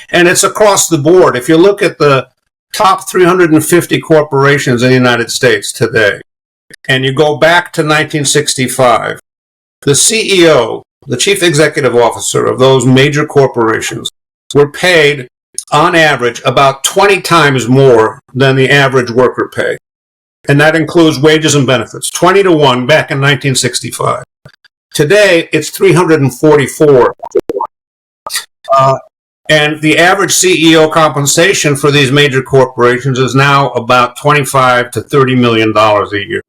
And it's across the board. If you look at the top 350 corporations in the United States today, and you go back to 1965, the CEO, the chief executive officer of those major corporations, were paid, on average, about 20 times more than the average worker pay. And that includes wages and benefits, 20 to 1 back in 1965. Today, it's 344. And the average CEO compensation for these major corporations is now about $25 to $30 million a year.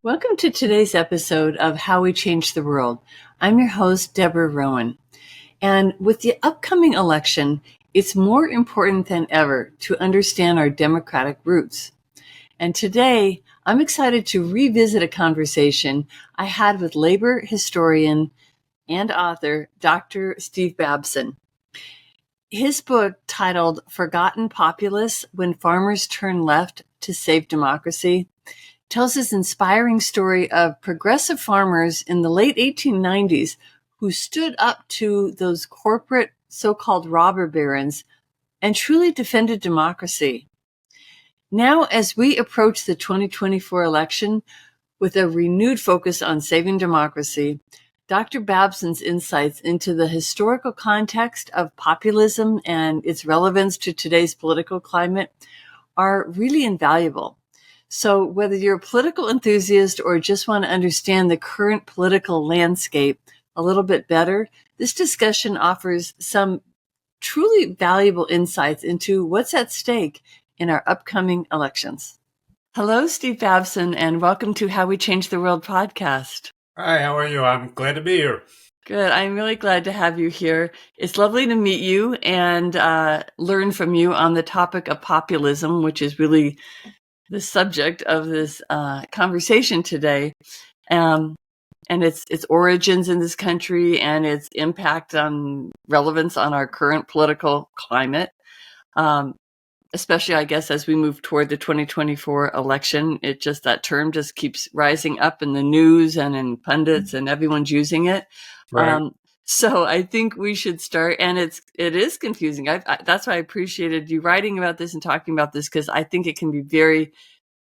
Welcome to today's episode of How We Change the World. I'm your host, Deborah Rowan. And with the upcoming election, it's more important than ever to understand our democratic roots. And today, I'm excited to revisit a conversation I had with labor historian and author, Dr. Steve Babson. His book, titled Forgotten Populists: When Farmers Turn Left to Save Democracy, tells his inspiring story of progressive farmers in the late 1890s who stood up to those corporate so-called robber barons and truly defended democracy. Now, as we approach the 2024 election with a renewed focus on saving democracy, Dr. Babson's insights into the historical context of populism and its relevance to today's political climate are really invaluable. So whether you're a political enthusiast or just want to understand the current political landscape a little bit better, this discussion offers some truly valuable insights into what's at stake in our upcoming elections. Hello, Steve Babson, and welcome to How We Change the World podcast. Hi, how are you? I'm glad to be here. Good. I'm really glad to have you here. It's lovely to meet you and learn from you on the topic of populism, which is really the subject of this conversation today, and its origins in this country and its impact on relevance on our current political climate, especially, I guess, as we move toward the 2024 election. That term just keeps rising up in the news and in pundits, and everyone's using it. Right. So I think we should start, and it is confusing. That's why I appreciated you writing about this and talking about this, because I think it can be very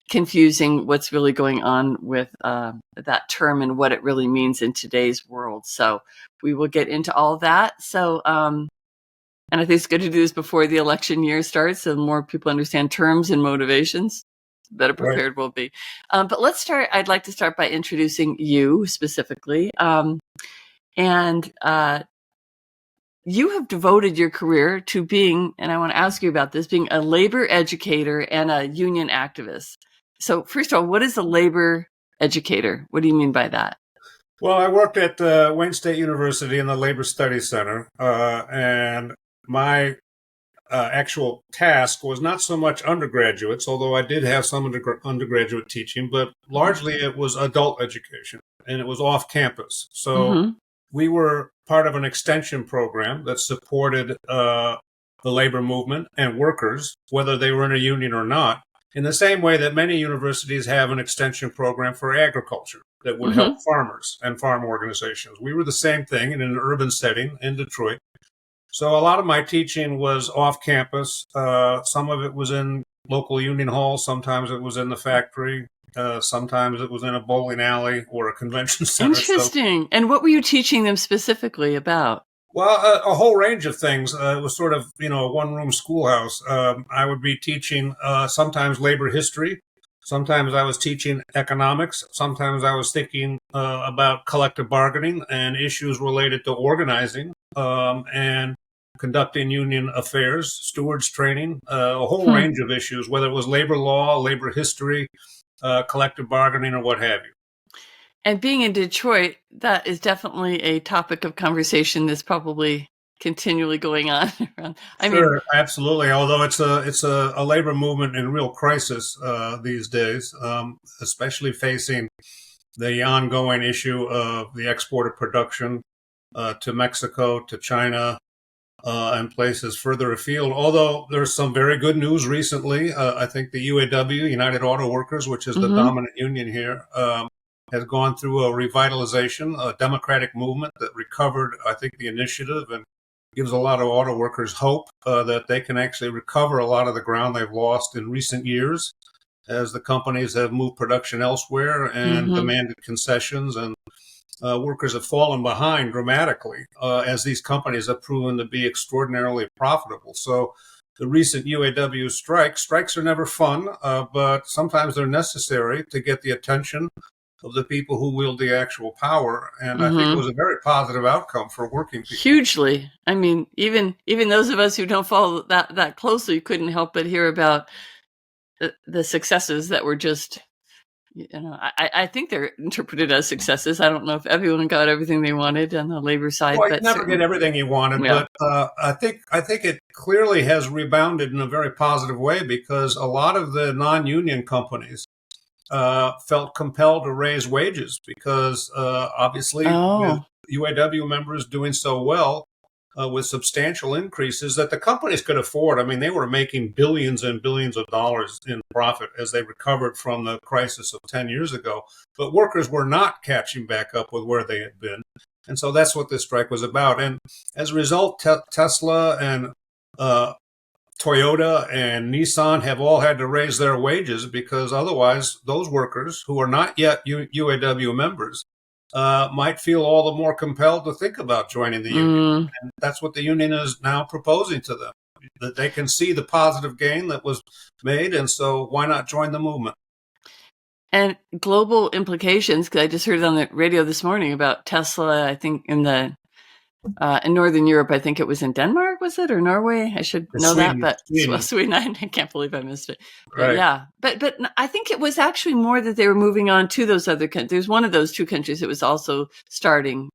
confusing what's really going on with that term and what it really means in today's world. So we will get into all of that. So, and I think it's good to do this before the election year starts, so more people understand terms and motivations, the better prepared we'll be. But let's start. I'd like to start by introducing you specifically. And you have devoted your career to being, and I want to ask you about this, being a labor educator and a union activist. So first of all, what is a labor educator? What do you mean by that? Well, I worked at Wayne State University in the Labor Studies Center, and my actual task was not so much undergraduates, although I did have some undergraduate teaching, but largely it was adult education, and it was off campus. So we were part of an extension program that supported the labor movement and workers, whether they were in a union or not, in the same way that many universities have an extension program for agriculture that would help farmers and farm organizations. We were the same thing in an urban setting in Detroit. So a lot of my teaching was off campus. Some of it was in local union halls. Sometimes it was in the factory. Sometimes it was in a bowling alley or a convention center. Interesting. And what were you teaching them specifically about? Well, a whole range of things. It was sort of, a one-room schoolhouse. I would be teaching sometimes labor history. Sometimes I was teaching economics. Sometimes I was thinking about collective bargaining and issues related to organizing and conducting union affairs, stewards training, a whole range of issues, whether it was labor law, labor history, collective bargaining, or what have you. And being in Detroit, that is definitely a topic of conversation that's probably continually going on. Sure, absolutely. Although it's a labor movement in real crisis these days, especially facing the ongoing issue of the export of production to Mexico, to China, and places further afield. Although there's some very good news recently. I think the UAW, United Auto Workers, which is the Mm-hmm. dominant union here, has gone through a revitalization, a democratic movement that recovered, I think, the initiative and gives a lot of auto workers hope that they can actually recover a lot of the ground they've lost in recent years as the companies have moved production elsewhere and Mm-hmm. demanded concessions, and workers have fallen behind dramatically as these companies have proven to be extraordinarily profitable. So the recent UAW strikes are never fun, but sometimes they're necessary to get the attention of the people who wield the actual power. And I think it Mm-hmm. was a very positive outcome for working people. Hugely. I mean, even those of us who don't follow that closely couldn't help but hear about the successes that were just, I think they're interpreted as successes. I don't know if everyone got everything they wanted on the labor side, Well, you but never get certainly, everything you wanted, yeah. but I think it clearly has rebounded in a very positive way because a lot of the non-union companies felt compelled to raise wages because obviously with Oh. UAW members doing so well with substantial increases that the companies could afford. I mean, they were making billions and billions of dollars in profit as they recovered from the crisis of 10 years ago. But workers were not catching back up with where they had been. And so that's what this strike was about. And as a result, Tesla and uh, Toyota and Nissan have all had to raise their wages because otherwise, those workers who are not yet UAW members might feel all the more compelled to think about joining the union. Mm. And that's what the union is now proposing to them, that they can see the positive gain that was made. And so why not join the movement? And global implications, because I just heard it on the radio this morning about Tesla, I think in Northern Europe, I think it was in Denmark, was it, or Norway? I should Or know that, Sweden, but Sweden, Sweden, I can't believe I missed it. But right? yeah, but I think it was actually more that they were moving on to those other countries. There's one of those two countries that was also starting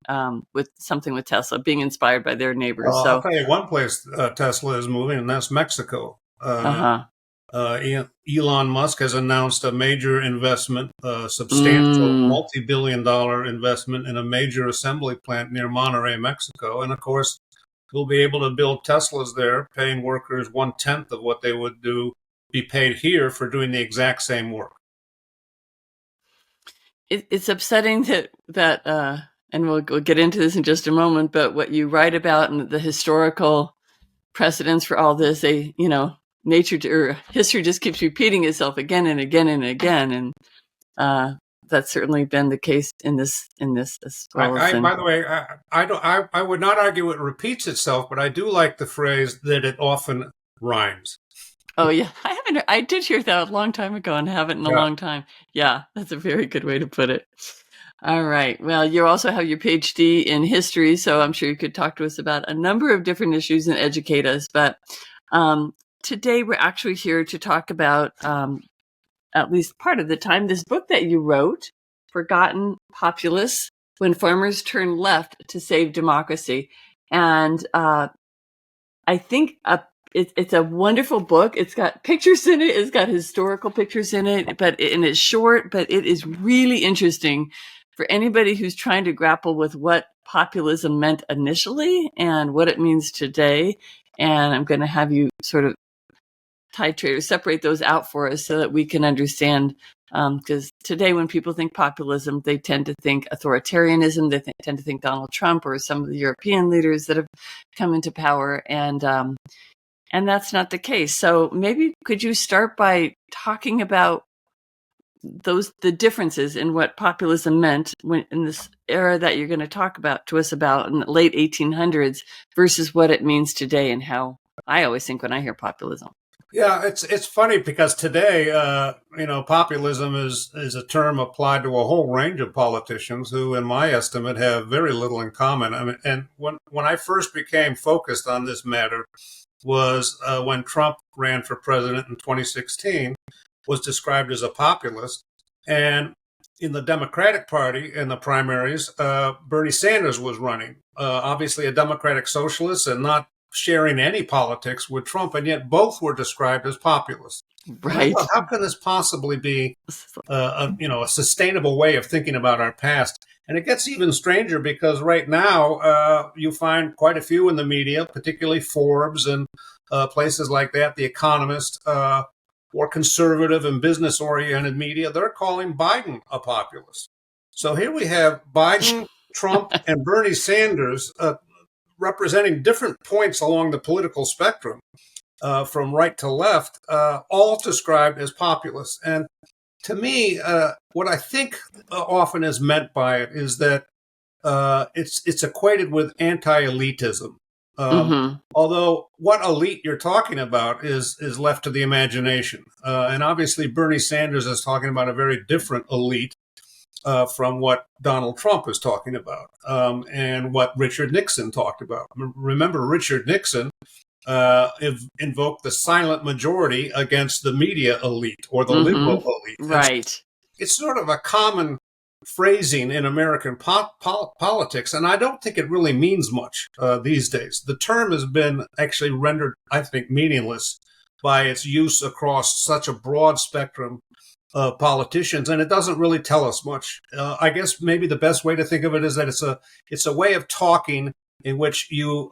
with something with Tesla, being inspired by their neighbors. I'll So, tell you one place Tesla is moving, and that's Mexico. uh-huh. Elon Musk has announced a major investment, a substantial Mm. multi-billion-dollar investment in a major assembly plant near Monterrey, Mexico. And of course, we'll be able to build Teslas there, paying workers 1/10 of what they would be paid here for doing the exact same work. It's upsetting that and we'll get into this in just a moment, but what you write about and the historical precedents for all this, nature or history just keeps repeating itself again and again and again, and uh, that's certainly been the case in this as well as in. By the way, I would not argue it repeats itself, but I do like the phrase that it often rhymes. Oh yeah, I haven't. I did hear that a long time ago and haven't in a Yeah. long time. Yeah, that's a very good way to put it. All right. Well, you also have your PhD in history, so I'm sure you could talk to us about a number of different issues and educate us. But um, today we're actually here to talk about, at least part of the time, this book that you wrote, Forgotten Populists: When Farmers Turn Left to Save Democracy. And I think it's a wonderful book. It's got pictures in it. It's got historical pictures in it, and it's short, but it is really interesting for anybody who's trying to grapple with what populism meant initially and what it means today. And I'm going to have you sort of titrate or separate those out for us so that we can understand. Because today, when people think populism, they tend to think authoritarianism. They tend to think Donald Trump or some of the European leaders that have come into power, and that's not the case. So maybe could you start by talking about the differences in what populism meant in this era that you're going to talk about to us about in the late 1800s versus what it means today, and how I always think when I hear populism. Yeah, it's funny because today, populism is a term applied to a whole range of politicians who, in my estimate, have very little in common. I mean, and when I first became focused on this matter was when Trump ran for president in 2016, was described as a populist, and in the Democratic Party in the primaries, Bernie Sanders was running, obviously a Democratic socialist and not sharing any politics with Trump, and yet both were described as populists. And I thought, Right. how can this possibly be, a sustainable way of thinking about our past? And it gets even stranger because right now you find quite a few in the media, particularly Forbes and places like that, The Economist, more conservative and business oriented media, they're calling Biden a populist. So here we have Biden, Trump, and Bernie Sanders representing different points along the political spectrum, from right to left, all described as populists. And to me, what I think often is meant by it is that it's equated with anti-elitism. Mm-hmm. Although what elite you're talking about is left to the imagination, and obviously Bernie Sanders is talking about a very different elite from what Donald Trump is talking about, and what Richard Nixon talked about. Remember, Richard Nixon invoked the silent majority against the media elite or the liberal Mm-hmm. elite. And so Right. it's sort of a common phrasing in American politics, and I don't think it really means much these days. The term has been actually rendered, I think, meaningless by its use across such a broad spectrum of politicians, and it doesn't really tell us much. I guess maybe the best way to think of it is that it's a way of talking in which you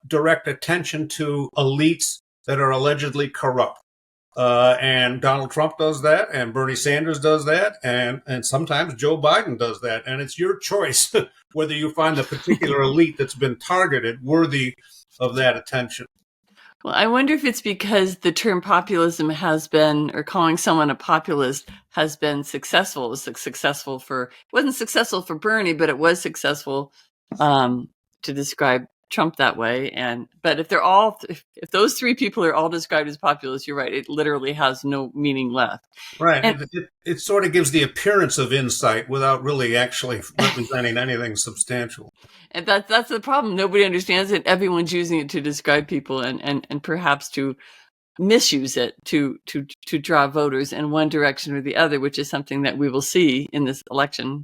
direct attention to elites that are allegedly corrupt. And Donald Trump does that, and Bernie Sanders does that, and sometimes Joe Biden does that. And it's your choice whether you find the particular elite that's been targeted worthy of that attention. Well, I wonder if it's because the term populism has been, or calling someone a populist has been successful. It was successful it wasn't successful for Bernie, but it was successful to describe Trump that way. But if if those three people are all described as populists, you're right. It literally has no meaning left. Right. And It sort of gives the appearance of insight without really actually representing anything substantial. and that's the problem. Nobody understands it. Everyone's using it to describe people and perhaps to misuse it to draw voters in one direction or the other, which is something that we will see in this election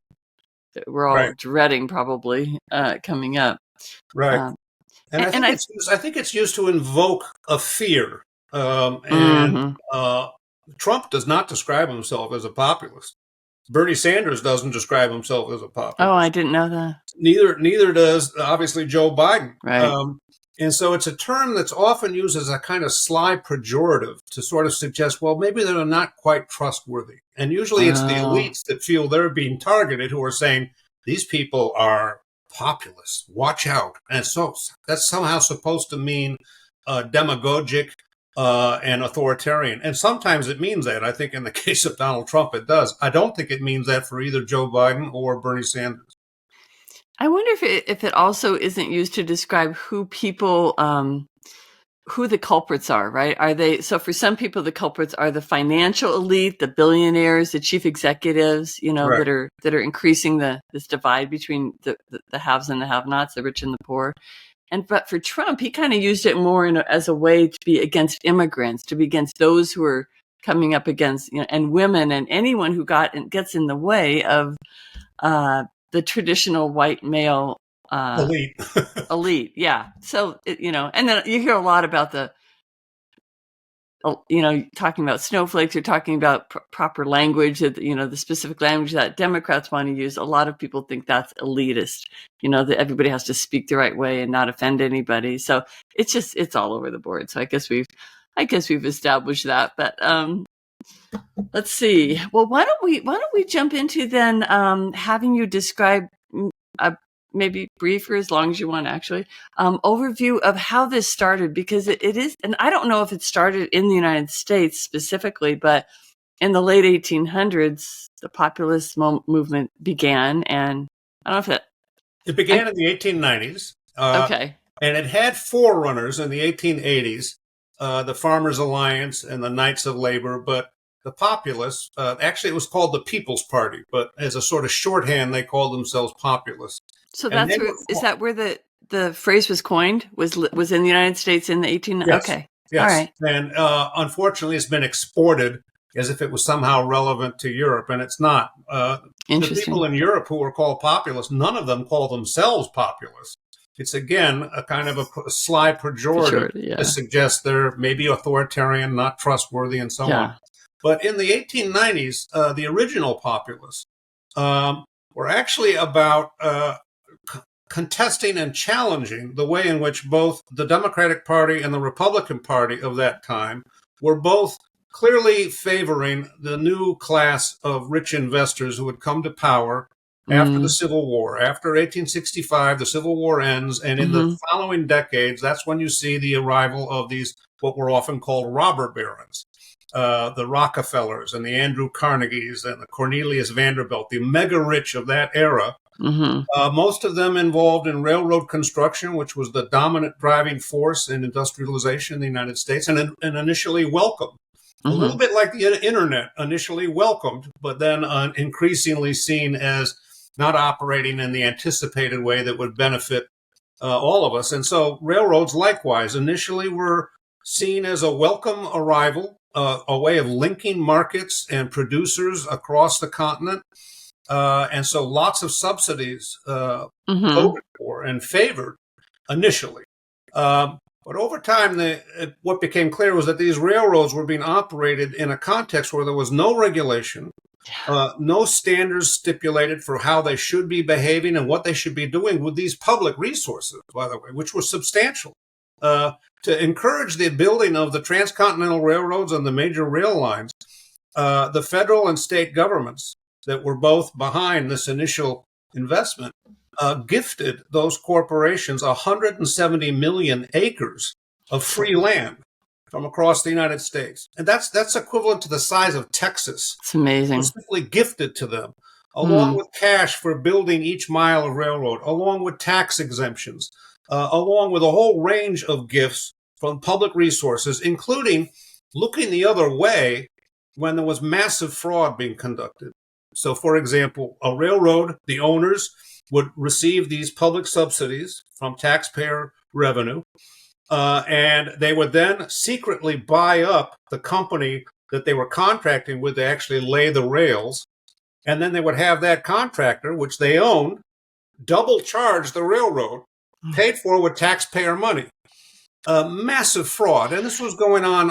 that we're all Right. dreading probably coming up. Right. Um, And and I I think it's used to invoke a fear. And Mhm. Trump does not describe himself as a populist. Bernie Sanders doesn't describe himself as a Oh, I populist. didn't know that. Neither does obviously Joe Biden. Right. And so it's a term that's often used as a kind of sly pejorative to sort of suggest, well, maybe they're not quite trustworthy. And usually it's the Oh, elites that feel they're being targeted who are saying these people are populists. Watch out. And so that's somehow supposed to mean demagogic and authoritarian. And sometimes it means that. I think in the case of Donald Trump, it does. I don't think it means that for either Joe Biden or Bernie Sanders. I wonder if it also isn't used to describe who people who the culprits are, right? Are they, so for some people, the culprits are the financial elite, the billionaires, the chief executives, Right. that are increasing this divide between the haves and the have-nots, the rich and the poor. But for Trump, he kind of used it more as a way to be against immigrants, to be against those who are coming up against, and women and anyone who gets in the way of the traditional white male Elite. elite. Yeah. So, and then you hear a lot about talking about snowflakes, you're talking about proper language, that, the specific language that Democrats want to use. A lot of people think that's elitist, that everybody has to speak the right way and not offend anybody. So it's all over the board. So I guess we've established that, but, let's see. Well, why don't we jump into then, having you describe a maybe brief or as long as you want, actually, overview of how this started, because it is, and I don't know if it started in the United States specifically, but in the late 1800s, the populist movement began, and I don't know if that. It began in the 1890s, Okay. and it had forerunners in the 1880s, the Farmers Alliance and the Knights of Labor. But the populists, actually, it was called the People's Party, but as a sort of shorthand, they called themselves populists. So And they is that where the phrase was coined? Was in the United States in the 18? yes, Okay. All yes. right. And unfortunately, it's been exported as if it was somehow relevant to Europe, and it's not. The people Interesting. in Europe who are called populists, none of them call themselves populists. It's again a kind of a sly For pejorative sure. to Yeah. suggest they're maybe authoritarian, not trustworthy, and so on. Yeah. But in the 1890s, the original populists, were actually about contesting and challenging the way in which both the Democratic Party and the Republican Party of that time were both clearly favoring the new class of rich investors who would come to power after the Civil War. After 1865, the Civil War ends, and in the following decades, that's when you see the arrival of these, what were often called robber barons. The Rockefellers and the Andrew Carnegies and the Cornelius Vanderbilt, the mega rich of that era. Most of them involved in railroad construction, which was the dominant driving force in industrialization in the United States, and initially welcomed. A little bit like the internet, initially welcomed, but then increasingly seen as not operating in the anticipated way that would benefit all of us. And so railroads, likewise, initially were seen as a welcome arrival, a way of linking markets and producers across the continent. And so lots of subsidies voted for and favored initially. But over time, what became clear was that these railroads were being operated in a context where there was no regulation, no standards stipulated for how they should be behaving and what they should be doing with these public resources, by the way, which were substantial. To encourage the building of the transcontinental railroads and the major rail lines, the federal and state governments that were both behind this initial investment gifted those corporations 170 million acres of free land from across the United States. And that's equivalent to the size of Texas. It's amazing. It was simply gifted to them, along with cash for building each mile of railroad, along with tax exemptions, along with a whole range of gifts from public resources, including looking the other way when there was massive fraud being conducted. So, for example, a railroad, the owners would receive these public subsidies from taxpayer revenue, and they would then secretly buy up the company that they were contracting with to actually lay the rails. And then they would have that contractor, which they owned, double charge the railroad, paid for with taxpayer money. Massive fraud. And this was going on.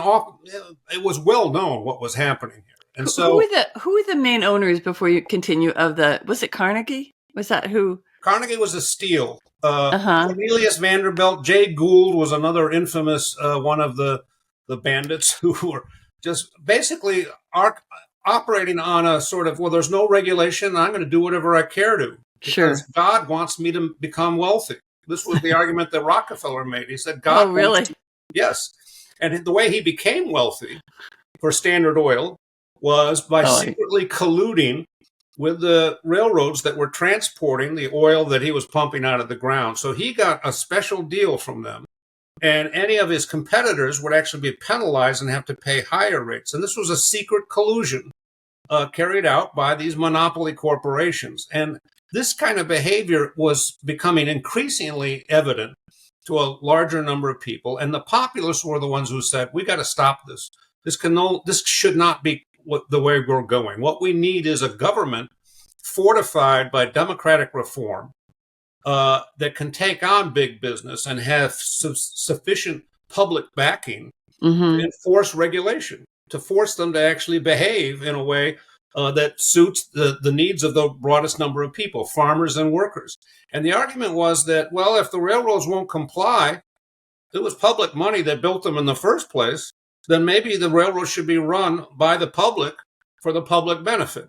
It was well known what was happening here. And so, who were the main owners, before you continue, was it Carnegie? Was that who? Carnegie was a steel. Cornelius Vanderbilt, Jay Gould was another infamous one of the bandits who were just basically operating on a sort of, well, there's no regulation. I'm going to do whatever I care to. Because God wants me to become wealthy. This was the argument that Rockefeller made. He said, God Oh, really? Yes. And the way he became wealthy for Standard Oil was by secretly colluding with the railroads that were transporting the oil that he was pumping out of the ground. So he got a special deal from them. And any of his competitors would actually be penalized and have to pay higher rates. And this was a secret collusion carried out by these monopoly corporations. And this kind of behavior was becoming increasingly evident to a larger number of people. And the populists were the ones who said, we got to stop this. This should not be the way we're going. What we need is a government fortified by democratic reform that can take on big business and have sufficient public backing to enforce regulation, to force them to actually behave in a way that suits the needs of the broadest number of people, farmers and workers. And the argument was that, well, if the railroads won't comply, it was public money that built them in the first place, then maybe the railroad should be run by the public for the public benefit.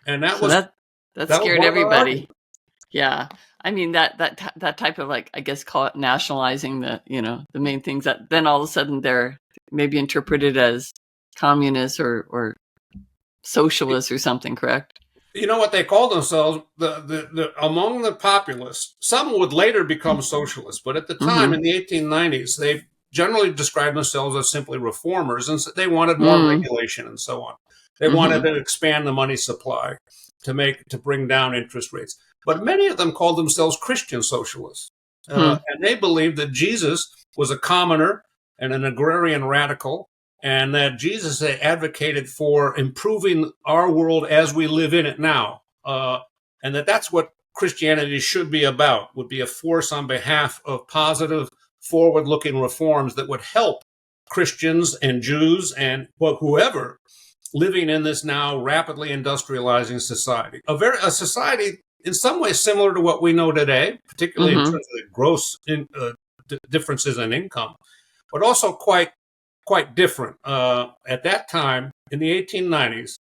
And that scared everybody. Yeah. I mean, that type of, like, I guess, call it nationalizing the main things that then all of a sudden they're maybe interpreted as communist or socialist or something, correct? You know what they called themselves? Among the populists, some would later become socialists, but at the time in the 1890s, they generally described themselves as simply reformers, and they wanted more regulation and so on. They wanted to expand the money supply to bring down interest rates. But many of them called themselves Christian socialists, and they believed that Jesus was a commoner and an agrarian radical, and that Jesus advocated for improving our world as we live in it now, and that's what Christianity should be about, would be a force on behalf of positive, forward-looking reforms that would help Christians and Jews and whoever living in this now rapidly industrializing society. A society in some ways similar to what we know today, particularly in terms Mm-hmm. of the gross differences in income, but also quite different. At that time, in the 1890s,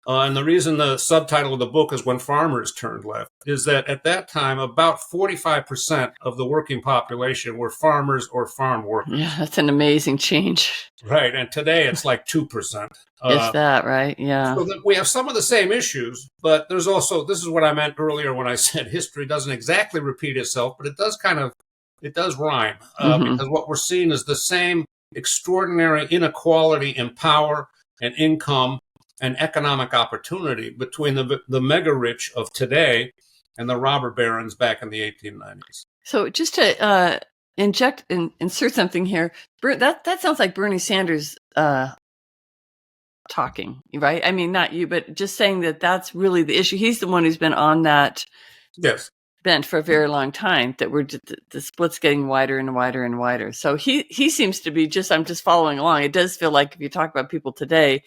and the reason the subtitle of the book is When Farmers Turned Left, is that at that time, about 45% of the working population were farmers or farm workers. Yeah, that's an amazing change. Right. And today it's like 2%. If that, right? Yeah. So that we have some of the same issues, but there's also, this is what I meant earlier when I said history doesn't exactly repeat itself, but it does rhyme, Mm-hmm. because what we're seeing is the same extraordinary inequality in power and income and economic opportunity between the mega rich of today and the robber barons back in the 1890s. So just to insert something here, that sounds like Bernie Sanders talking, right? I mean, not you, but just saying that that's really the issue. He's the one who's been on that Yes. bent for a very long time, that we're just, the split's getting wider and wider and wider. So he seems to be I'm just following along. It does feel like if you talk about people today,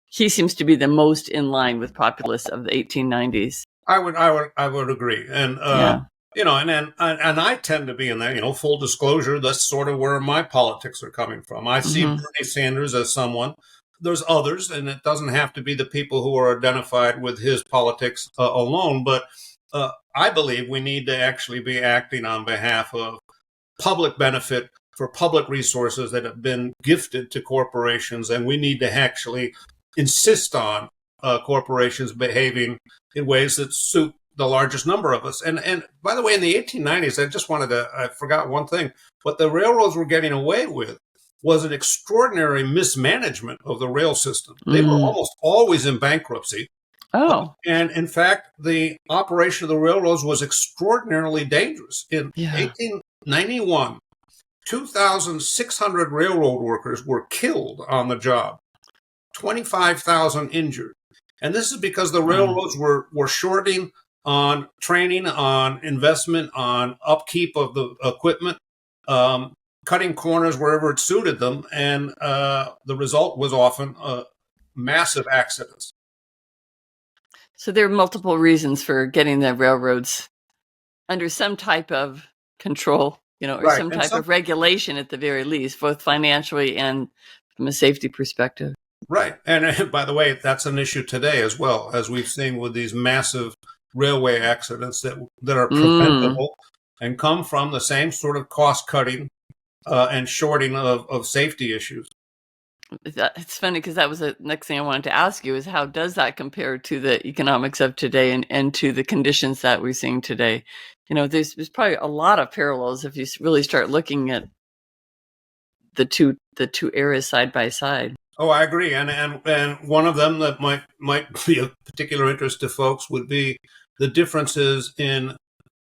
he seems to be the most in line with populists of the 1890s. I would agree. And, Yeah. and I tend to be in that, full disclosure, that's sort of where my politics are coming from. I see Mm-hmm. Bernie Sanders as someone. There's others, and it doesn't have to be the people who are identified with his politics alone, but I believe we need to actually be acting on behalf of public benefit for public resources that have been gifted to corporations, and we need to actually insist on corporations behaving in ways that suit the largest number of us. And by the way, in the 1890s, I forgot one thing. What the railroads were getting away with was an extraordinary mismanagement of the rail system. They were almost always in bankruptcy. Oh, And in fact, the operation of the railroads was extraordinarily dangerous. In yeah. 1891, 2,600 railroad workers were killed on the job, 25,000 injured. And this is because the railroads were shorting on training, on investment, on upkeep of the equipment, cutting corners wherever it suited them. And the result was often massive accidents. So there are multiple reasons for getting the railroads under some type of control, or Right. some type of regulation at the very least, both financially and from a safety perspective. Right. And by the way, that's an issue today as well, as we've seen with these massive railway accidents that are preventable and come from the same sort of cost cutting and shorting of safety issues. It's funny because that was the next thing I wanted to ask you is how does that compare to the economics of today and to the conditions that we're seeing today? There's probably a lot of parallels if you really start looking at the two eras side by side. Oh, I agree, and one of them that might be of particular interest to folks would be the differences in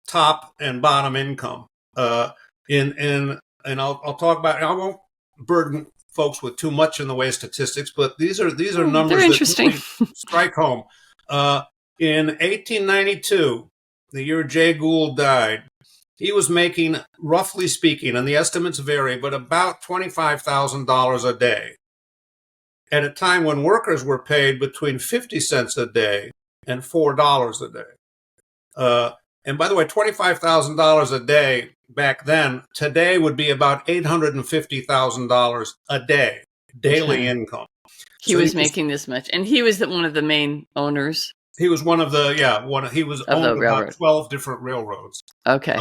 top and bottom income. And I'll talk about. I won't burden folks with too much in the way of statistics, but these are numbers that really strike home. In 1892, the year Jay Gould died, he was making, roughly speaking, and the estimates vary, but about $25,000 a day, at a time when workers were paid between 50 cents a day and $4 a day. And by the way, $25,000 a day back then, today would be about $850,000 a day, daily income. He was making this much, and he was one of the main owners. He was one of the he was owned about 12 different railroads. Okay,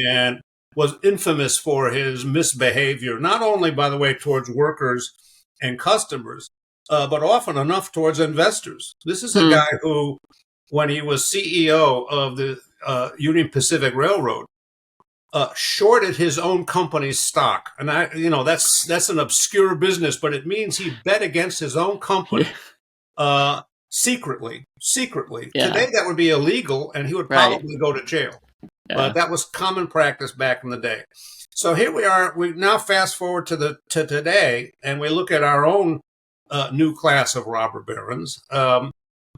and was infamous for his misbehavior, not only, by the way, towards workers and customers, but often enough towards investors. This is a guy who, when he was CEO of the Union Pacific Railroad, shorted his own company's stock. And that's an obscure business, but it means he bet against his own company secretly. Yeah. Today that would be illegal, and he would probably go to jail. Yeah. But that was common practice back in the day. So here we are. We now fast forward to today, and we look at our own new class of robber barons.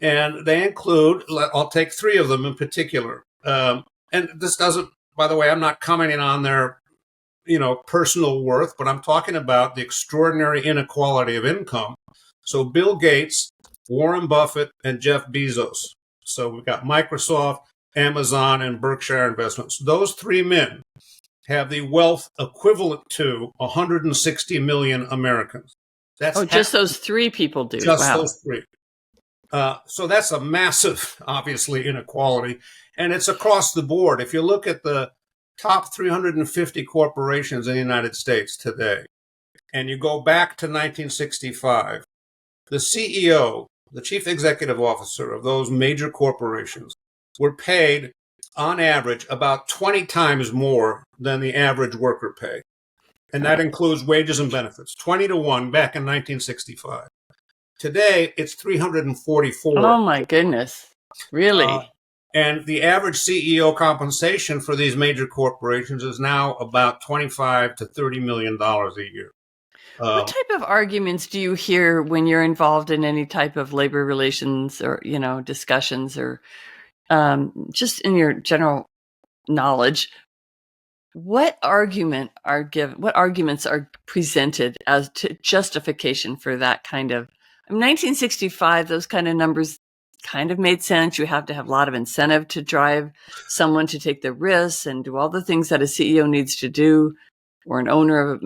And they include, I'll take three of them in particular. And this doesn't, by the way, I'm not commenting on their, personal worth, but I'm talking about the extraordinary inequality of income. So Bill Gates, Warren Buffett, and Jeff Bezos. So we've got Microsoft, Amazon, and Berkshire Investments. Those three men have the wealth equivalent to 160 million Americans. That's just those three people do. Just wow. those three. So that's a massive, obviously, inequality. And it's across the board. If you look at the top 350 corporations in the United States today, and you go back to 1965, the CEO, the chief executive officer of those major corporations, were paid, on average, about 20 times more than the average worker pay. And that includes wages and benefits, 20 to 1 back in 1965. Today, it's 344. Oh, my goodness. Really? And the average CEO compensation for these major corporations is now about $25 to $30 million a year. What type of arguments do you hear when you're involved in any type of labor relations or, discussions or just in your general knowledge? What arguments are presented as to justification for that kind of? In 1965, those kind of numbers kind of made sense. You have to have a lot of incentive to drive someone to take the risks and do all the things that a CEO needs to do, or an owner of,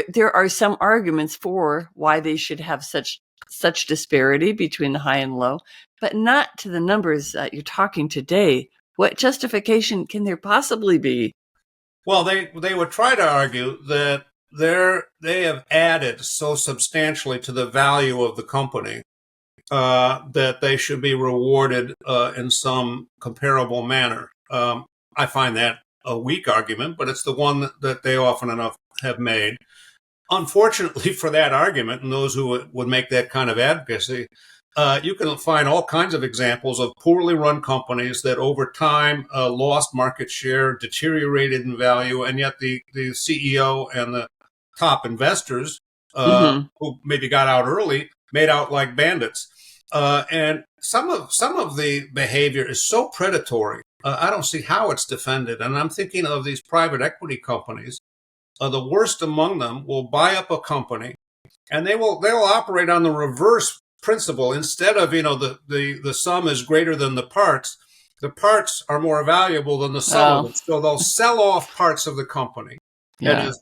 there are some arguments for why they should have such disparity between the high and low, but not to the numbers that you're talking today. What justification can there possibly be? Well, they would try to argue that they have added so substantially to the value of the company that they should be rewarded in some comparable manner. I find that a weak argument, but it's the one that they often enough have made. Unfortunately for that argument, and those who would make that kind of advocacy, you can find all kinds of examples of poorly run companies that over time lost market share, deteriorated in value, and yet the CEO and the top investors who maybe got out early made out like bandits. And some of the behavior is so predatory. I don't see how it's defended. And I'm thinking of these private equity companies. The worst among them will buy up a company, and they will operate on the reverse principle. Instead of the sum is greater than the parts are more valuable than the sum of it. So they'll sell off parts of the company and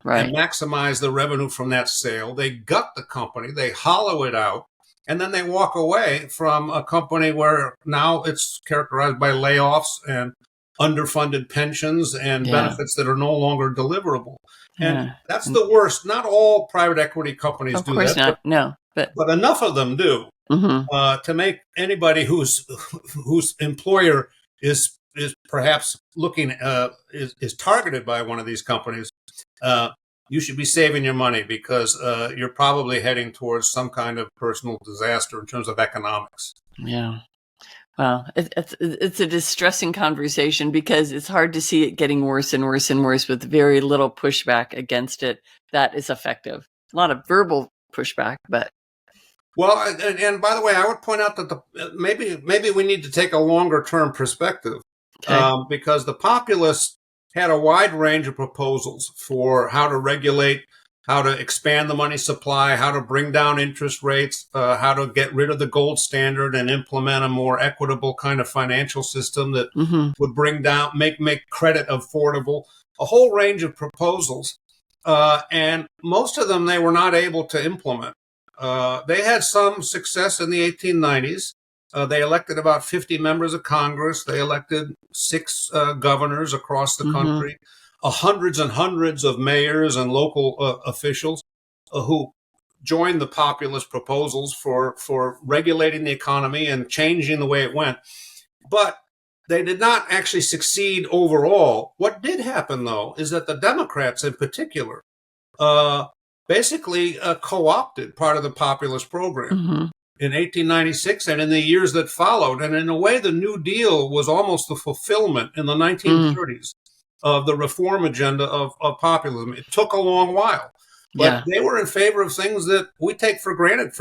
maximize the revenue from that sale. They gut the company, they hollow it out, and then they walk away from a company where now it's characterized by layoffs and underfunded pensions and benefits that are no longer deliverable. And that's the worst. Not all private equity companies do that. Of course not. No. But enough of them do to make anybody whose employer is perhaps looking is targeted by one of these companies. You should be saving your money because you're probably heading towards some kind of personal disaster in terms of economics. Yeah. Well, it's a distressing conversation because it's hard to see it getting worse and worse and worse with very little pushback against it that is effective. A lot of verbal pushback, but. Well, and by the way, I would point out that maybe we need to take a longer term perspective because the populists had a wide range of proposals for how to regulate, how to expand the money supply, how to bring down interest rates, how to get rid of the gold standard and implement a more equitable kind of financial system that would bring down, make credit affordable, a whole range of proposals. And most of them they were not able to implement. They had some success in the 1890s. They elected about 50 members of Congress. They elected 6 governors across the country, hundreds and hundreds of mayors and local officials who joined the populist proposals for regulating the economy and changing the way it went. But they did not actually succeed overall. What did happen, though, is that the Democrats in particular basically co-opted part of the populist program in 1896 and in the years that followed. And in a way, the New Deal was almost the fulfillment in the 1930s of the reform agenda of populism. It took a long while, but they were in favor of things that we take for granted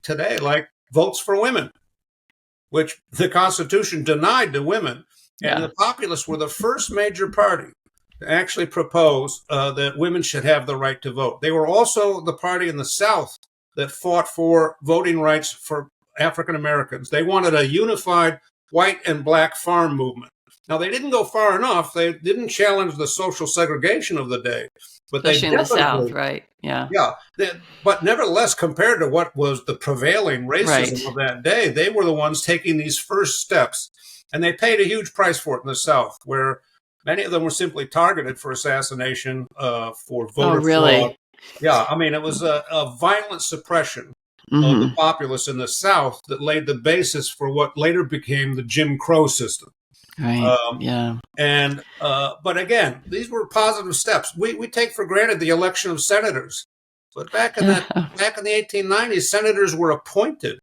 today, like votes for women, which the Constitution denied to women. And the populists were the first major party to actually propose that women should have the right to vote. They were also the party in the South that fought for voting rights for African Americans. They wanted a unified white and black farm movement. Now, they didn't go far enough. They didn't challenge the social segregation of the day, but they Especially in the South, definitely, right? Yeah. yeah. But nevertheless, compared to what was the prevailing racism Right. of that day, they were the ones taking these first steps. And they paid a huge price for it in the South, where many of them were simply targeted for assassination, for Oh, voter fraud. really? Yeah, I mean, it was a violent suppression of the Mm-hmm. populace in the South that laid the basis for what later became the Jim Crow system. Right. Um, Yeah. but again, these were positive steps. We take for granted the election of senators, but back in the 1890s, senators were appointed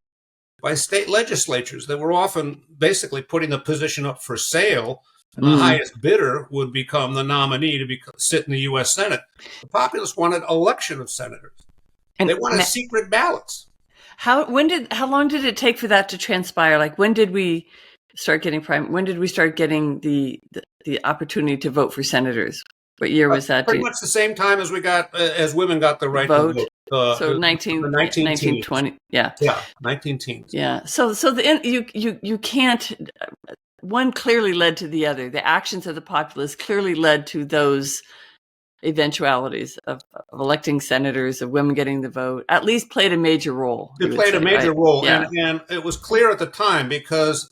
by state legislatures that were often basically putting the position up for sale, and the Mm. highest bidder would become the nominee to sit in the U.S. Senate. The populists wanted election of senators. They And wanted secret ballots. how long did it take for that to transpire? Like, when did we start getting when did we start getting the opportunity to vote for senators? What year was that? Pretty much the same time as we got as women got the right to Vote? vote. So The 19 teens. 1920. Yeah. Yeah, 19 teens. Yeah. So you can't, one clearly led to the other. The actions of the populace clearly led to those eventualities of electing senators, of women getting the vote, at least played a major role, you It would played a say, major right? role, Yeah. and it was clear at the time because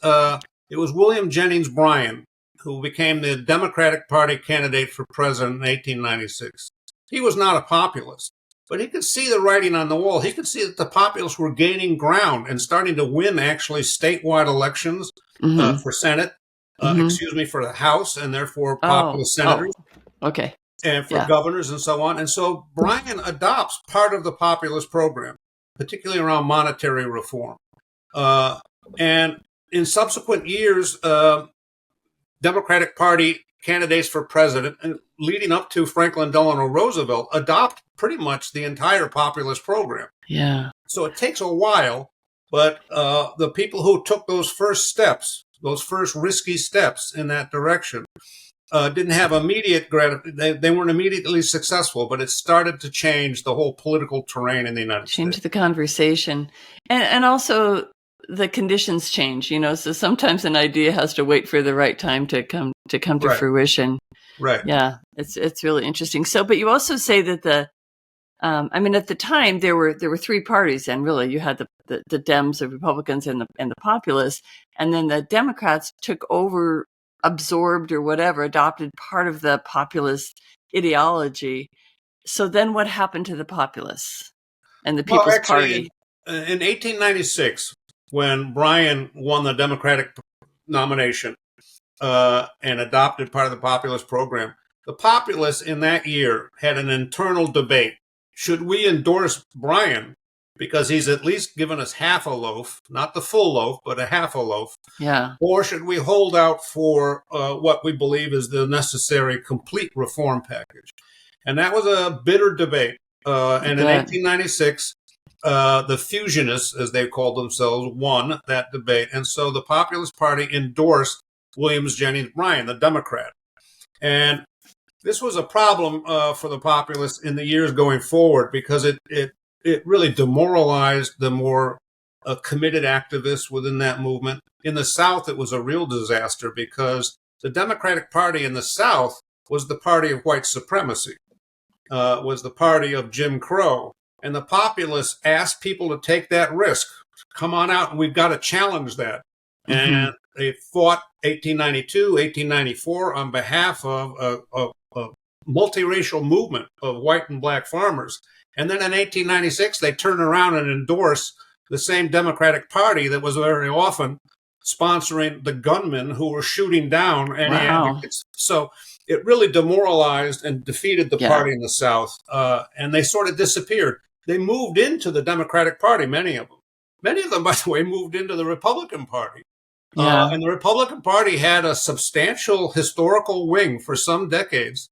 it was William Jennings Bryan who became the Democratic Party candidate for president in 1896. He was not a populist, but he could see the writing on the wall. He could see that the populists were gaining ground and starting to win actually statewide elections Mm-hmm. for Senate, Mm-hmm. for the House, and therefore Oh, populist oh, senators, okay. and for Yeah. governors and so on. And so Bryan adopts part of the populist program, particularly around monetary reform. Uh, and in subsequent years, Democratic Party candidates for president, and leading up to Franklin Delano Roosevelt, adopt pretty much the entire populist program. Yeah. So it takes a while, but the people who took those first steps, those first risky steps in that direction, didn't have immediate they weren't immediately successful, but it started to change the whole political terrain in the United Change States. the conversation. And also the conditions change, so sometimes an idea has to wait for the right time to come to Right, fruition. right. Yeah, it's really interesting. So, but you also say that I mean, at the time there were three parties, and really you had the Dems, the Republicans, and the Populists, and then the Democrats took over, absorbed or whatever, adopted part of the populist ideology. So then, what happened to the Populists and the Well, People's actually, Party? in 1896, when Bryan won the Democratic nomination and adopted part of the populist program, the populists in that year had an internal debate. Should we endorse Bryan because he's at least given us half a loaf, not the full loaf, but a half a loaf? Yeah. Or should we hold out for what we believe is the necessary complete reform package? And that was a bitter debate. And in 1896, the fusionists, as they called themselves, won that debate. And so the Populist Party endorsed William Jennings Bryan, the Democrat. And this was a problem for the populists in the years going forward because it really demoralized the more committed activists within that movement. In the South, it was a real disaster because the Democratic Party in the South was the party of white supremacy, was the party of Jim Crow. And the populists asked people to take that risk. Come on out, and we've got to challenge that. Mm-hmm. And they fought 1892, 1894 on behalf of a multiracial movement of white and black farmers. And then in 1896, they turned around and endorsed the same Democratic Party that was very often sponsoring the gunmen who were shooting down any advocates. So it really demoralized and defeated the party in the South, and they sort of disappeared. They moved into the Democratic Party, many of them. Many of them, by the way, moved into the Republican Party. And the Republican Party had a substantial historical wing for some decades.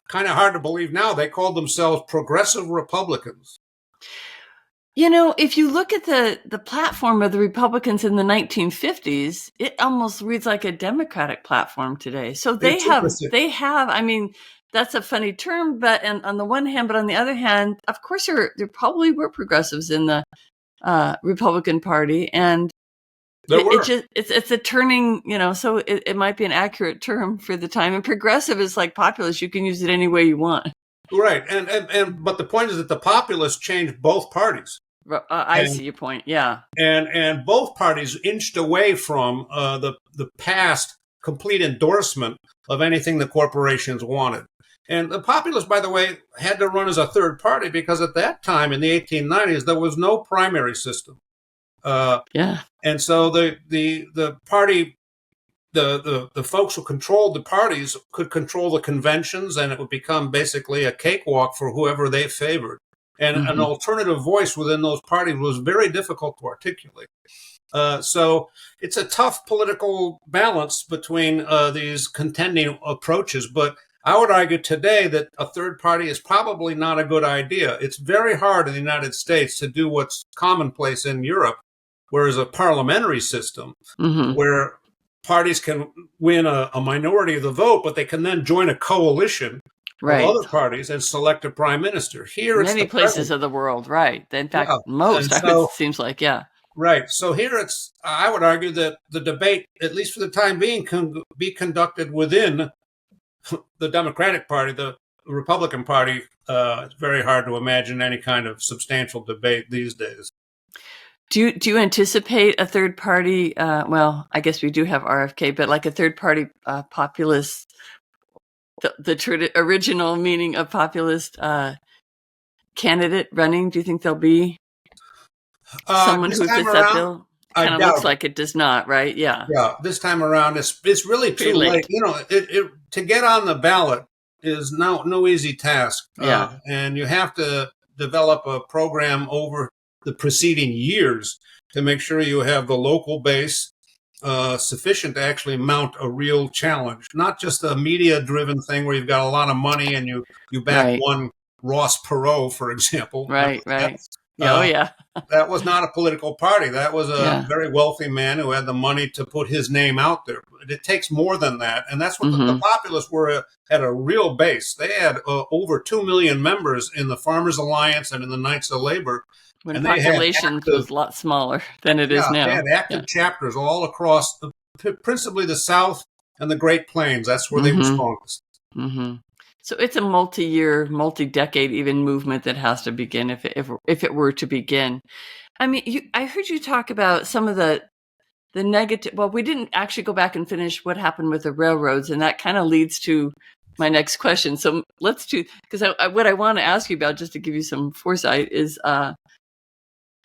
Kind of hard to believe now. They called themselves progressive Republicans. If you look at the platform of the Republicans in the 1950s, it almost reads like a Democratic platform today. So they have, I mean, that's a funny term, but on the one hand, but on the other hand, of course, there probably were progressives in the Republican Party. And There were. It's a turning, so it might be an accurate term for the time. And progressive is like populist. You can use it any way you want. Right. But the point is that the populists changed both parties. I see your point. Yeah. And both parties inched away from the past complete endorsement of anything the corporations wanted. And the populists, by the way, had to run as a third party because at that time in the 1890s, there was no primary system. Yeah. And so the party, the folks who controlled the parties could control the conventions, and it would become basically a cakewalk for whoever they favored. And an alternative voice within those parties was very difficult to articulate. So it's a tough political balance between these contending approaches. But I would argue today that a third party is probably not a good idea. It's very hard in the United States to do what's commonplace in Europe, whereas a parliamentary system where parties can win a minority of the vote, but they can then join a coalition of other parties and select a prime minister. Here, many places of the world, right? In fact, most, it seems like, yeah. Right. So here I would argue that the debate, at least for the time being, can be conducted within the Democratic Party. The Republican Party, it's very hard to imagine any kind of substantial debate these days. Do you anticipate a third party? Well, I guess we do have RFK, but like a third party populist, the original meaning of populist candidate running? Do you think there'll be someone who fits that bill? Kind of looks like it does not, right? Yeah. Yeah. This time around, it's really too late. To get on the ballot is no easy task. Yeah. And you have to develop a program over the preceding years to make sure you have the local base sufficient to actually mount a real challenge, not just a media-driven thing where you've got a lot of money and you back one Ross Perot, for example. Right. That was not a political party. That was a very wealthy man who had the money to put his name out there. But it takes more than that, and that's what the populists were at a real base. They had over 2 million members in the Farmers Alliance and in the Knights of Labor. When population was a lot smaller than it is now. They had active chapters all across, principally the South and the Great Plains. That's where they were strongest. So it's a multi-year, multi-decade even movement that has to begin if it were to begin. I mean, I heard you talk about some of the negative. Well, we didn't actually go back and finish what happened with the railroads, and that kind of leads to my next question. So let's do, because what I want to ask you about, just to give you some foresight, is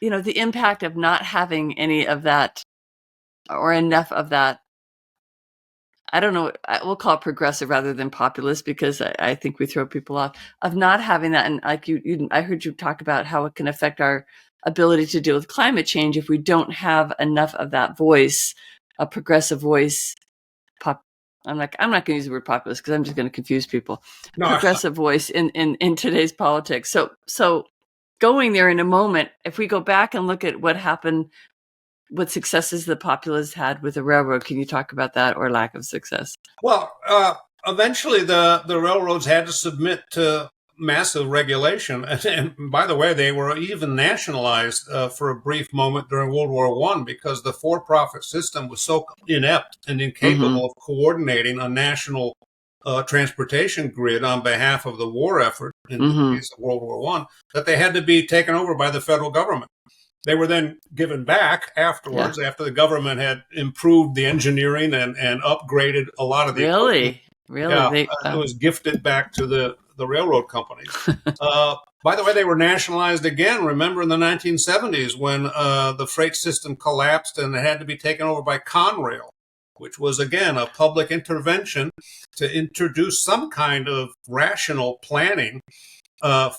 the impact of not having any of that or enough of that. I don't know. We'll call it progressive rather than populist, because I think we throw people off of not having that. And like I heard you talk about how it can affect our ability to deal with climate change if we don't have enough of that voice, a progressive voice. I'm not going to use the word populist because I'm just going to confuse people. No. Progressive voice in today's politics. So going there in a moment, if we go back and look at what happened, what successes the populists had with the railroad, can you talk about that, or lack of success? Well, eventually the railroads had to submit to massive regulation. And by the way, they were even nationalized for a brief moment during World War I because the for-profit system was so inept and incapable of coordinating a national transportation grid on behalf of the war effort in the case of World War I, that they had to be taken over by the federal government. They were then given back afterwards, after the government had improved the engineering and upgraded a lot of the equipment. Really? Yeah, it was gifted back to the railroad companies. By the way, they were nationalized again, remember, in the 1970s when the freight system collapsed and it had to be taken over by Conrail, which was, again, a public intervention to introduce some kind of rational planning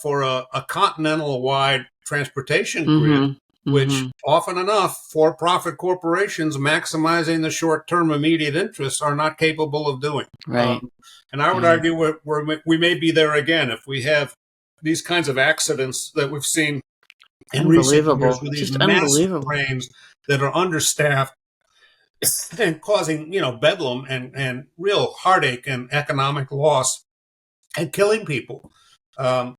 for a continental-wide transportation grid, which often enough, for-profit corporations maximizing the short-term immediate interests are not capable of doing. Right. And I would argue we may be there again if we have these kinds of accidents that we've seen in recent years with these massive trains that are understaffed and causing, bedlam and real heartache and economic loss and killing people. I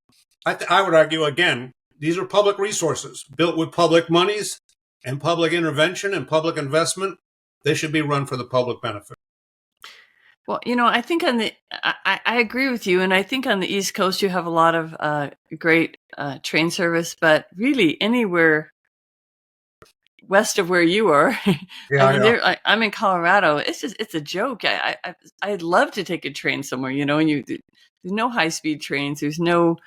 would argue, again, these are public resources built with public monies, and public intervention and public investment, they should be run for the public benefit. Well, I think I agree with you. And I think on the East Coast, you have a lot of great train service, but really anywhere west of where you are, I'm in Colorado. It's a joke. I'd love to take a train somewhere, and there's no high speed trains. There's no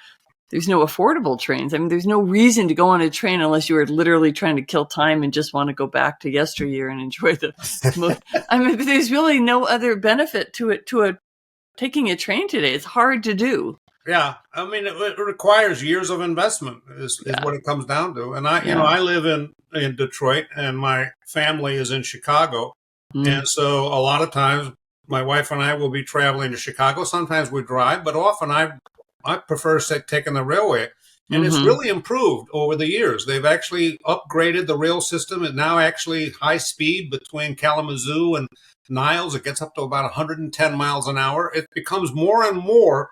affordable trains. I mean, there's no reason to go on a train unless you are literally trying to kill time and just want to go back to yesteryear and enjoy I mean, there's really no other benefit to it, taking a train today. It's hard to do. Yeah. I mean, it requires years of investment is what it comes down to. And I live in Detroit and my family is in Chicago. And so a lot of times my wife and I will be traveling to Chicago. Sometimes we drive, but often I prefer taking the railway. And it's really improved over the years. They've actually upgraded the rail system. And now actually high speed between Kalamazoo and Niles, it gets up to about 110 miles an hour. It becomes more and more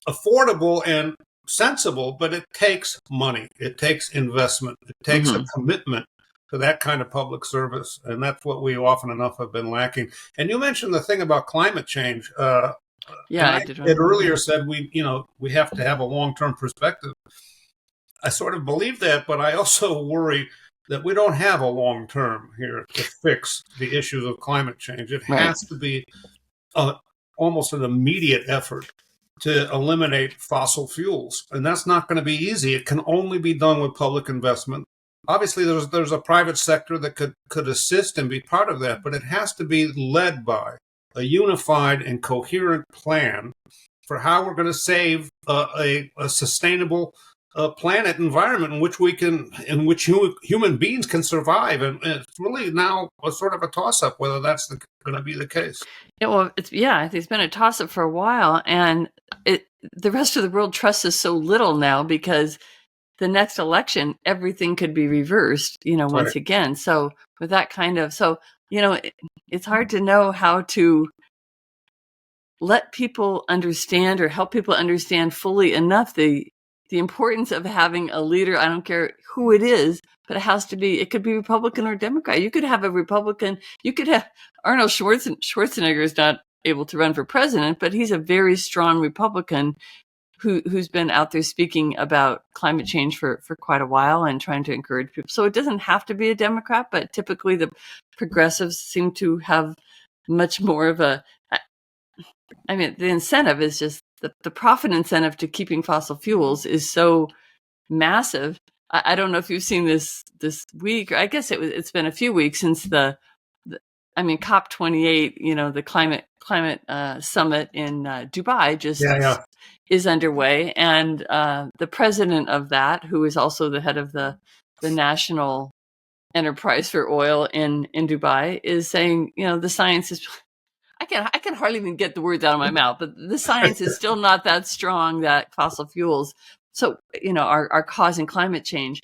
affordable and sensible, but it takes money. It takes investment. It takes a commitment to that kind of public service. And that's what we often enough have been lacking. And you mentioned the thing about climate change. I had earlier said we have to have a long-term perspective. I sort of believe that, but I also worry that we don't have a long-term here to fix the issues of climate change. It has to be almost an immediate effort to eliminate fossil fuels. And that's not going to be easy. It can only be done with public investment. Obviously, there's a private sector that could assist and be part of that, but it has to be led by a unified and coherent plan for how we're going to save a sustainable planet environment in which human beings can survive. And it's really now a sort of a toss-up whether that's going to be the case. Yeah, well, it's been a toss-up for a while, and the rest of the world trusts us so little now because the next election, everything could be reversed, once again. So with that kind of, it's hard to know how to let people understand or help people understand fully enough the importance of having a leader. I don't care who it is, but it could be Republican or Democrat. You could have a Republican, you could have Arnold Schwarzenegger is not able to run for president, but he's a very strong Republican who's been out there speaking about climate change for quite a while and trying to encourage people. So it doesn't have to be a Democrat, but typically the progressives seem to have much more of the incentive is just the profit incentive to keeping fossil fuels is so massive. I don't know if you've seen this week, or I guess it's been a few weeks since COP28, the climate summit in Dubai is underway. And the president of that, who is also the head of the national enterprise for oil in Dubai, is saying, the science is, I can hardly even get the words out of my mouth, but the science is still not that strong that fossil fuels, are causing climate change.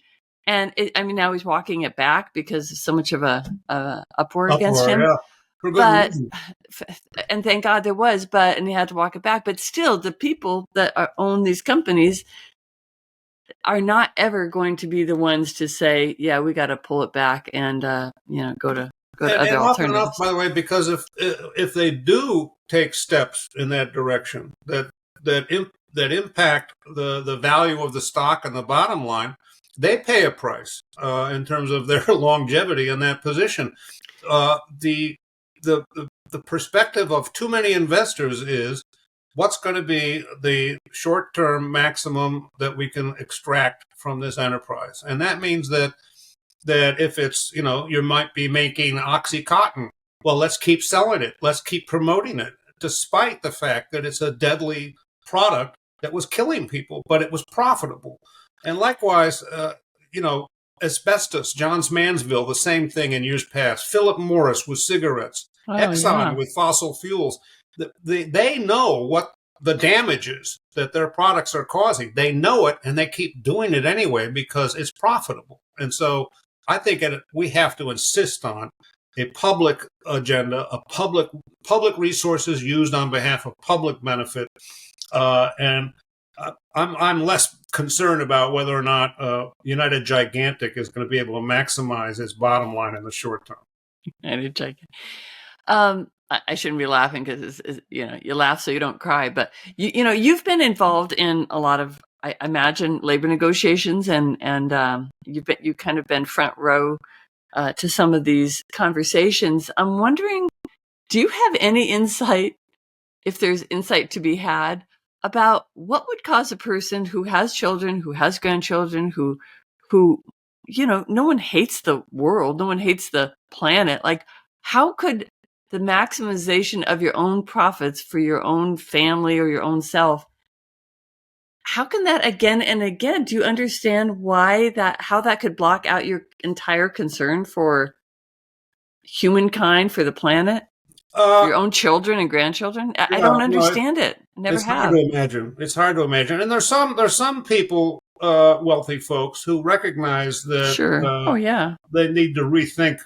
And now he's walking it back because of so much of a uproar against him. Yeah. And thank God there was, and he had to walk it back. But still, the people that own these companies are not ever going to be the ones to say, "Yeah, we got to pull it back and go to other alternatives." Enough, by the way, because if they do take steps in that direction that impact the value of the stock and the bottom line, they pay a price in terms of their longevity in that position. The perspective of too many investors is what's going to be the short-term maximum that we can extract from this enterprise, and that means that if it's you might be making OxyContin, well, let's keep selling it, let's keep promoting it, despite the fact that it's a deadly product that was killing people, but it was profitable. And likewise, asbestos, Johns Manville, the same thing in years past. Philip Morris with cigarettes, Exxon with fossil fuels. They know what the damage is that their products are causing. They know it, and they keep doing it anyway because it's profitable. And so I think we have to insist on a public agenda, a public resources used on behalf of public benefit, and I'm less concerned about whether or not United Gigantic is going to be able to maximize its bottom line in the short term. United Gigantic. I shouldn't be laughing because you laugh so you don't cry. But you've been involved in a lot of, I imagine, labor negotiations, and you've kind of been front row to some of these conversations. I'm wondering, do you have any insight, if there's insight to be had, about what would cause a person who has children, who has grandchildren, who no one hates the world, no one hates the planet. Like, how could the maximization of your own profits for your own family or your own self, how can that again and again, do you understand how that could block out your entire concern for humankind, for the planet, for your own children and grandchildren? I don't understand it. Never it's have. Hard to imagine. It's hard to imagine. And there's some people, wealthy folks, who recognize that Sure. they need to rethink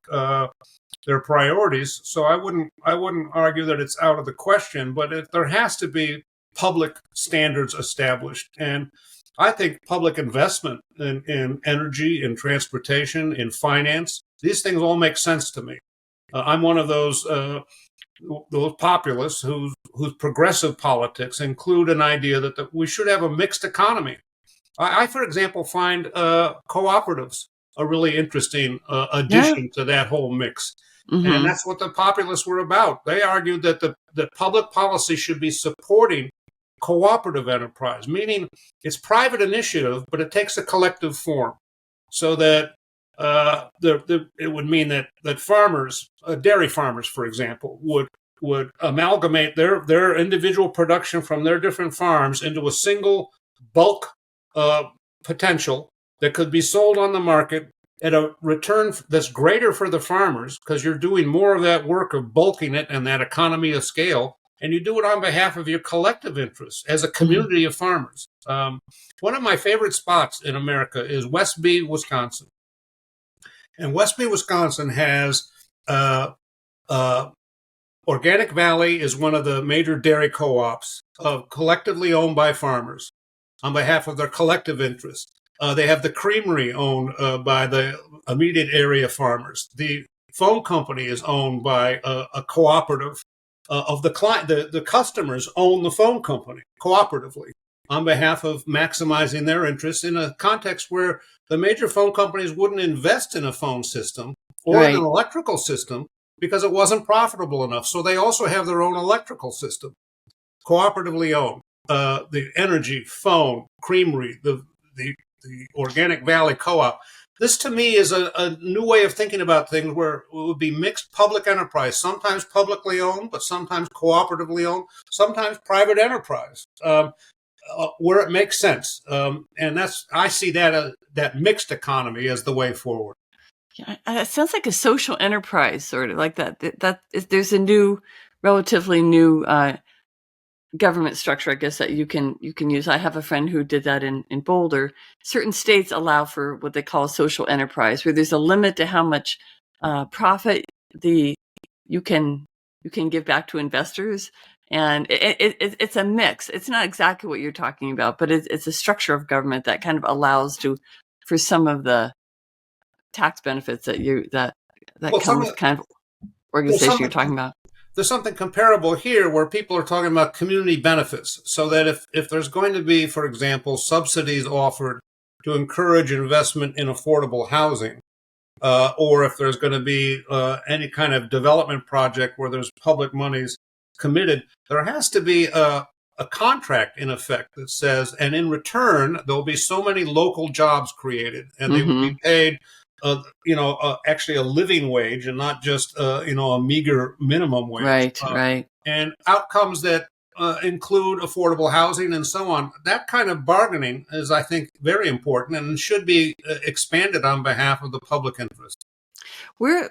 their priorities. So I wouldn't argue that it's out of the question, but there has to be public standards established. And I think public investment in energy, in transportation, in finance, these things all make sense to me. I'm one of those populists whose progressive politics include an idea that we should have a mixed economy. I for example, find cooperatives a really interesting addition to that whole mix. Mm-hmm. And that's what the populists were about. They argued that the public policy should be supporting cooperative enterprise, meaning it's private initiative, but it takes a collective form, so that it would mean that farmers, dairy farmers, for example, would amalgamate their individual production from their different farms into a single bulk potential that could be sold on the market at a return that's greater for the farmers, because you're doing more of that work of bulking it and that economy of scale, and you do it on behalf of your collective interests as a community of farmers. One of my favorite spots in America is Westby, Wisconsin. And Westby, Wisconsin has Organic Valley is one of the major dairy co-ops collectively owned by farmers on behalf of their collective interests. They have the creamery owned by the immediate area farmers. The phone company is owned by a cooperative of the client. The customers own the phone company cooperatively on behalf of maximizing their interests in a context where the major phone companies wouldn't invest in a phone system or in an electrical system because it wasn't profitable enough. So they also have their own electrical system, cooperatively owned. The energy, phone, creamery, the Organic Valley Co-op. This to me is a new way of thinking about things, where it would be mixed public enterprise, sometimes publicly owned, but sometimes cooperatively owned, sometimes private enterprise, where it makes sense. And I see that mixed economy as the way forward. Yeah, it sounds like a social enterprise, sort of like that. There's a relatively new government structure, I guess, that you can use. I have a friend who did that in Boulder. Certain states allow for what they call a social enterprise, where there's a limit to how much profit you can give back to investors, and it's a mix. It's not exactly what you're talking about, but it's a structure of government that kind of allows for some of the tax benefits that come with kind of organization you're talking about. There's something comparable here, where people are talking about community benefits, so that if there's going to be, for example, subsidies offered to encourage investment in affordable housing, or if there's going to be any kind of development project where there's public monies committed, there has to be a contract in effect that says, and in return, there'll be so many local jobs created, and they will be paid actually a living wage, and not just a meager minimum wage. Right. And outcomes that include affordable housing and so on. That kind of bargaining is, I think, very important and should be expanded on behalf of the public interest. We're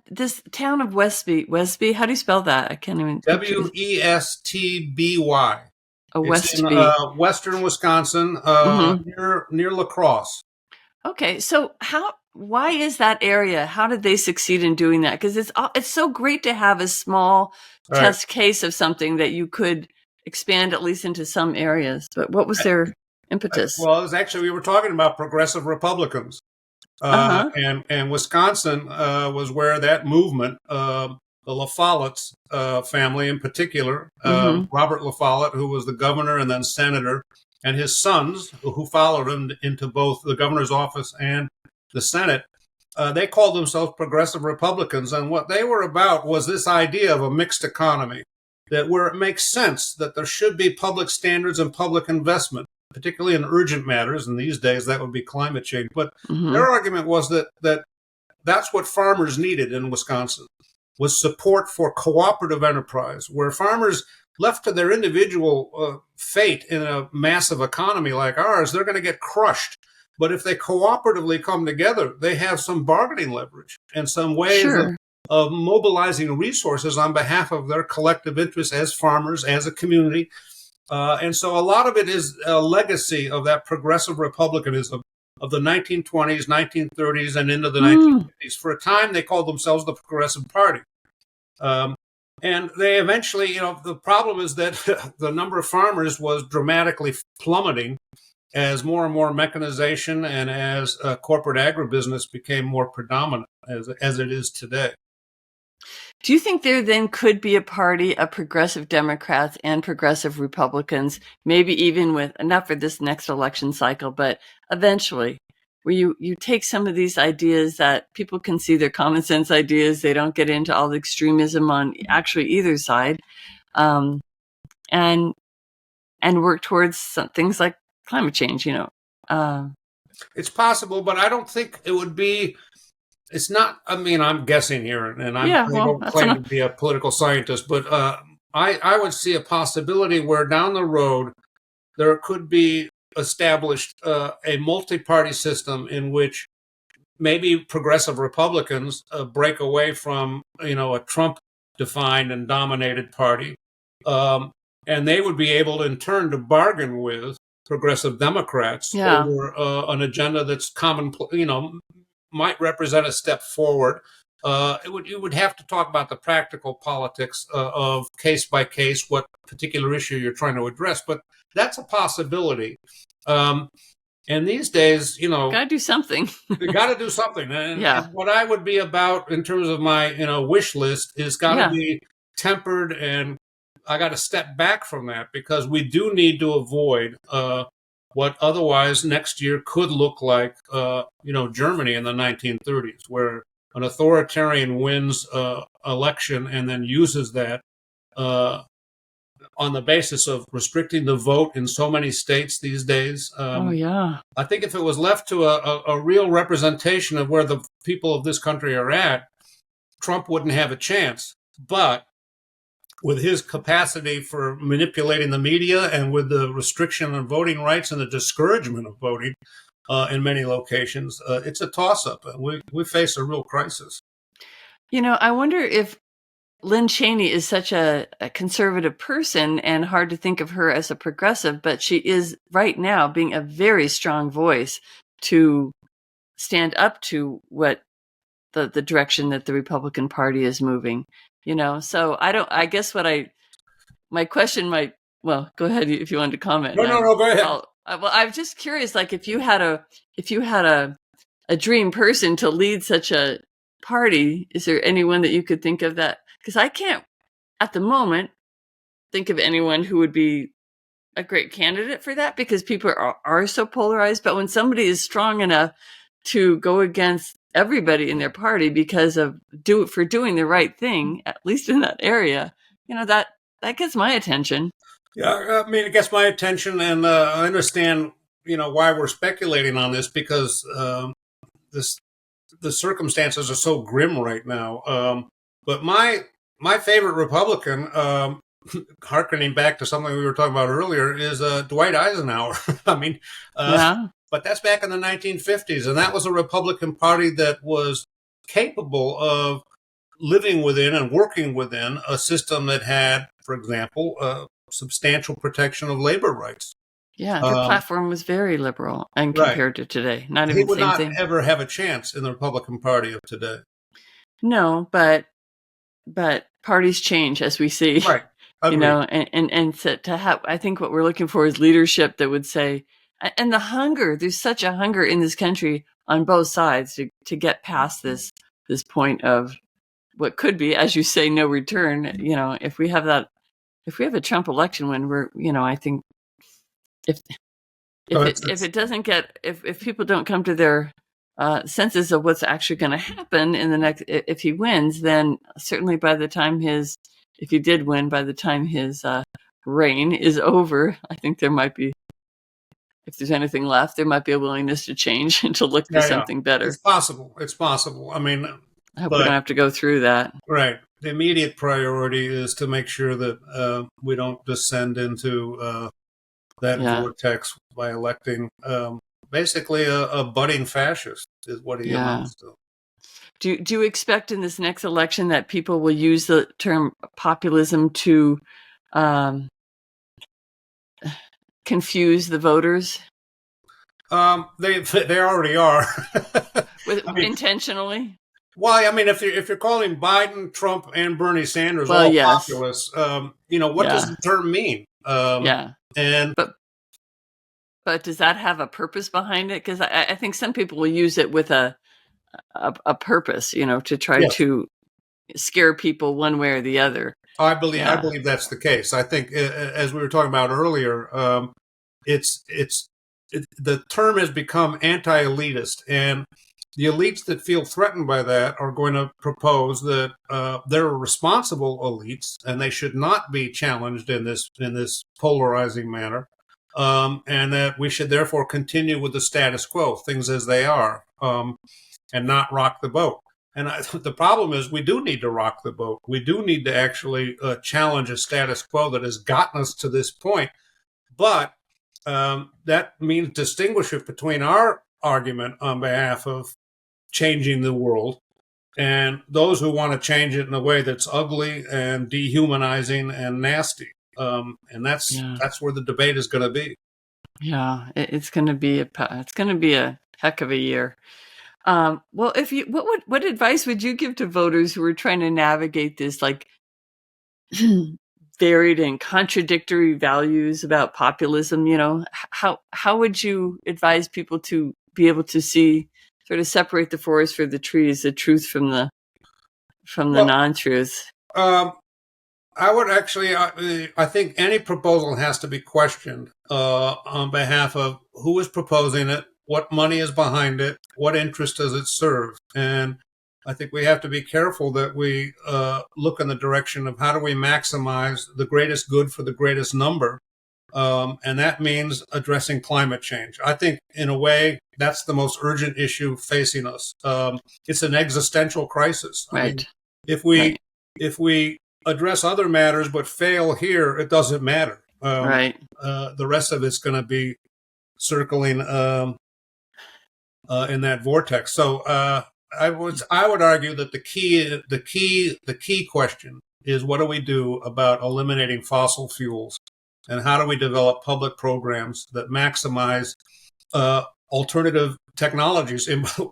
this town of Westby. How do you spell that? I can't even. Westby. Westby. It's in western Wisconsin, near La Crosse. Okay, so why is that area? How did they succeed in doing that? Because it's so great to have a small test case of something that you could expand at least into some areas. But what was their impetus? Well, it was actually, we were talking about progressive Republicans. And Wisconsin was where that movement, the La Follette's family in particular, Robert La Follette, who was the governor and then senator, and his sons, who followed him into both the governor's office and the Senate, they called themselves progressive Republicans. And what they were about was this idea of a mixed economy, that where it makes sense that there should be public standards and public investment, particularly in urgent matters. And these days, that would be climate change. But their argument was that that's what farmers needed in Wisconsin, was support for cooperative enterprise, where farmers left to their individual fate in a massive economy like ours, they're going to get crushed. But if they cooperatively come together, they have some bargaining leverage and some ways of mobilizing resources on behalf of their collective interests as farmers, as a community. And so a lot of it is a legacy of that progressive republicanism of the 1920s, 1930s, and into the 1950s. For a time, they called themselves the Progressive Party. And they eventually, the problem is that the number of farmers was dramatically plummeting as more and more mechanization and as corporate agribusiness became more predominant as it is today. Do you think there then could be a party of progressive Democrats and progressive Republicans, maybe even with, not for this next election cycle, but eventually, where you take some of these ideas that people can see they're common sense ideas, they don't get into all the extremism on actually either side, and work towards some things like climate change, It's possible, but I don't think it would be. It's not, I'm guessing here, and I don't claim to be a political scientist, but I would see a possibility where down the road there could be established a multi-party system in which maybe progressive Republicans break away from, a Trump-defined and dominated party, and they would be able in turn to bargain with progressive Democrats over an agenda that's common, might represent a step forward. You would have to talk about the practical politics of case by case, what particular issue you're trying to address, but that's a possibility. And these days, got to do something. You got to do something. And what I would be about in terms of my, wish list is got to be tempered, and I got to step back from that because we do need to avoid what otherwise next year could look like, Germany in the 1930s, where an authoritarian wins election and then uses that on the basis of restricting the vote in so many states these days. I think if it was left to a real representation of where the people of this country are at, Trump wouldn't have a chance. But with his capacity for manipulating the media and with the restriction on voting rights and the discouragement of voting in many locations, it's a toss-up. We face a real crisis. I wonder if Lynn Cheney is such a conservative person and hard to think of her as a progressive, but she is right now being a very strong voice to stand up to what the direction that the Republican Party is moving. So I guess my question might, well, go ahead if you wanted to comment. No, go ahead. I'm just curious, like if you had a dream person to lead such a party, is there anyone that you could think of that? Because I can't at the moment think of anyone who would be a great candidate for that because people are so polarized. But when somebody is strong enough to go against everybody in their party because of doing the right thing, at least in that area, that gets my attention. Yeah, it gets my attention, and I understand, why we're speculating on this because the circumstances are so grim right now. But my favorite Republican, hearkening back to something we were talking about earlier, is Dwight Eisenhower. But that's back in the 1950s, and that was a Republican Party that was capable of living within and working within a system that had, for example, substantial protection of labor rights. Yeah, their platform was very liberal and compared to today. Not even the same thing. He would not ever have a chance in the Republican Party of today. No, but parties change, as we see. Right. Agreed. And to have, I think what we're looking for is leadership that would say, and the hunger, there's such a hunger in this country on both sides to get past this point of what could be, as you say, no return. If we have a Trump election win, I think if So if it doesn't get, if people don't come to their senses of what's actually going to happen in the next, if he wins, then certainly if he did win, by the time his reign is over, I think there might be, if there's anything left, there might be a willingness to change and to look to something better. It's possible. It's possible. I mean, I hope we don't have to go through that. Right. The immediate priority is to make sure that we don't descend into that vortex by electing basically a budding fascist is what he amounts to. Do you expect in this next election that people will use the term populism to confuse the voters? They already are. Intentionally? Well, I mean, if you're calling Biden, Trump, and Bernie Sanders all populists, what does the term mean? But does that have a purpose behind it? Because I think some people will use it with a purpose, to try to scare people one way or the other. I believe that's the case. I think, as we were talking about earlier, the term has become anti-elitist, and the elites that feel threatened by that are going to propose that they're responsible elites, and they should not be challenged in this polarizing manner, and that we should therefore continue with the status quo, things as they are, and not rock the boat. And the problem is we do need to rock the boat. We do need to actually challenge a status quo that has gotten us to this point. But that means distinguish it between our argument on behalf of changing the world and those who want to change it in a way that's ugly and dehumanizing and nasty. And that's where the debate is going to be. Yeah, it's going to be a heck of a year. Well, what advice would you give to voters who are trying to navigate this, like, varied and contradictory values about populism? How would you advise people to be able to see, sort of separate the forest for the trees, the truth from the non-truth? I would actually, I think any proposal has to be questioned on behalf of who is proposing it, what money is behind it, what interest does it serve. And I think we have to be careful that we look in the direction of how do we maximize the greatest good for the greatest number. And that means addressing climate change. I think, in a way, that's the most urgent issue facing us. It's an existential crisis. Right. I mean, if we address other matters but fail here, it doesn't matter. The rest of it's going to be circling in that vortex. So I would argue that the key question is, what do we do about eliminating fossil fuels, and how do we develop public programs that maximize alternative technologies,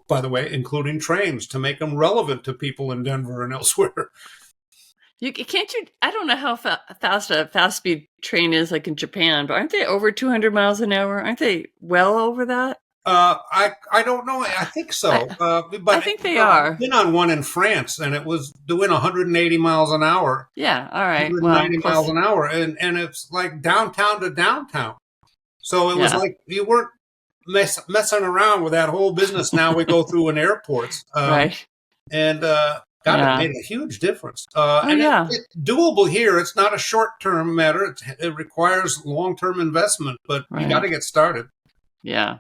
by the way, including trains, to make them relevant to people in Denver and elsewhere. I don't know how fast a fast speed train is, like in Japan, but aren't they over 200 miles an hour? Aren't they well over that? I don't know. I think so. But I think they are. I've been on one in France, and it was doing 180 miles an hour. Yeah, all right. 190 miles an hour, and it's like downtown to downtown. So it was like you weren't messing around with that whole business. Now we go through in airports. Right. And it made a huge difference. It's doable here. It's not a short-term matter. It requires long-term investment, but you got to get started. Yeah.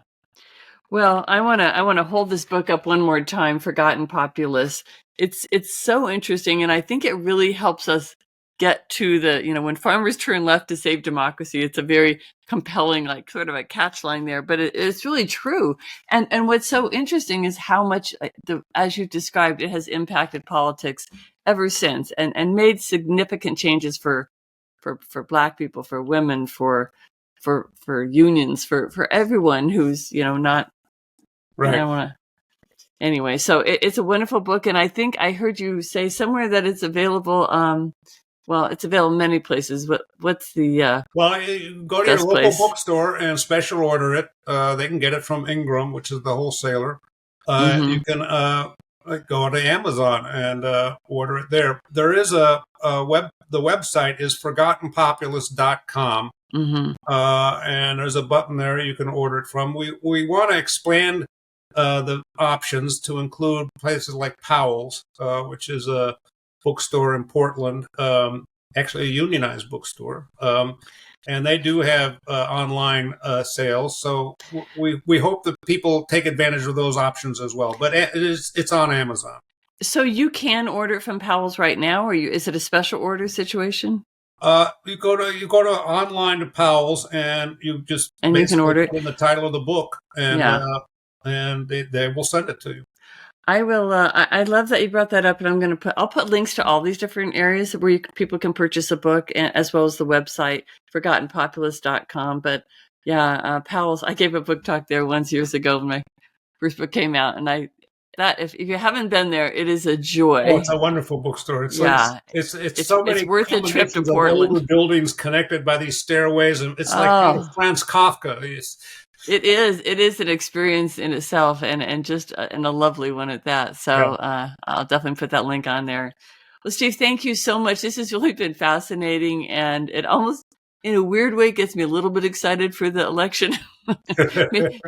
Well, I want to hold this book up one more time, Forgotten Populists. It's so interesting, and I think it really helps us get to when farmers turn left to save democracy. It's a very compelling, like, sort of a catch line there, but it's really true. And what's so interesting is how much, as you described, it has impacted politics ever since, and made significant changes for Black people, for women, for unions, for everyone who's not. Right. Anyway, so it's a wonderful book, and I think I heard you say somewhere that it's available Well, it's available in many places. What's the Well, you go to your best local place? bookstore and special order it. They can get it from Ingram, which is the wholesaler. Mm-hmm. You can go to Amazon and order it there. There is the website is forgottenpopulist.com. Mm-hmm. And there's a button there you can order it from. We want to expand the options to include places like Powell's, which is a bookstore in Portland, actually a unionized bookstore. And they do have online sales, so we hope that people take advantage of those options as well. But it's on Amazon. So you can order it from Powell's right now, or is it a special order situation? You go to online to Powell's and you just And you can basically order it. put in the title of the book Yeah. and they will send it to you. I will. I love that you brought that up, and I'll put links to all these different areas where people can purchase a book, as well as the website forgottenpopulist.com. But yeah, Powell's. I gave a book talk there once years ago when my first book came out, and if you haven't been there, it is a Oh, joy. it's a wonderful bookstore. Yeah, It's so it's many worth a trip to combinations of Portland. older buildings connected by these stairways, and it's like kind of Oh, Franz Kafka. it is. It is an experience in itself, and just and a lovely one at that. Yeah. So I'll definitely put that link on there. Well, Steve, thank you so much. This has really been fascinating, and it almost, in a weird way, gets me a little bit excited for the election.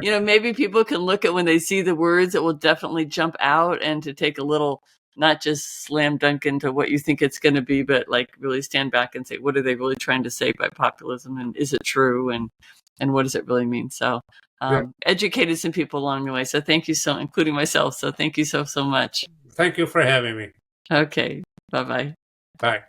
Maybe people can look at when they see the words, it will definitely jump out, and to take a little, not just slam dunk into what you think it's going to be, but like really stand back and say, what are they really trying to say by populism, and is it true, and what does it really mean? So Yeah. educated some people along the way. So thank you including myself. So thank you so much. Thank you for having me. Okay. Bye-bye. Bye.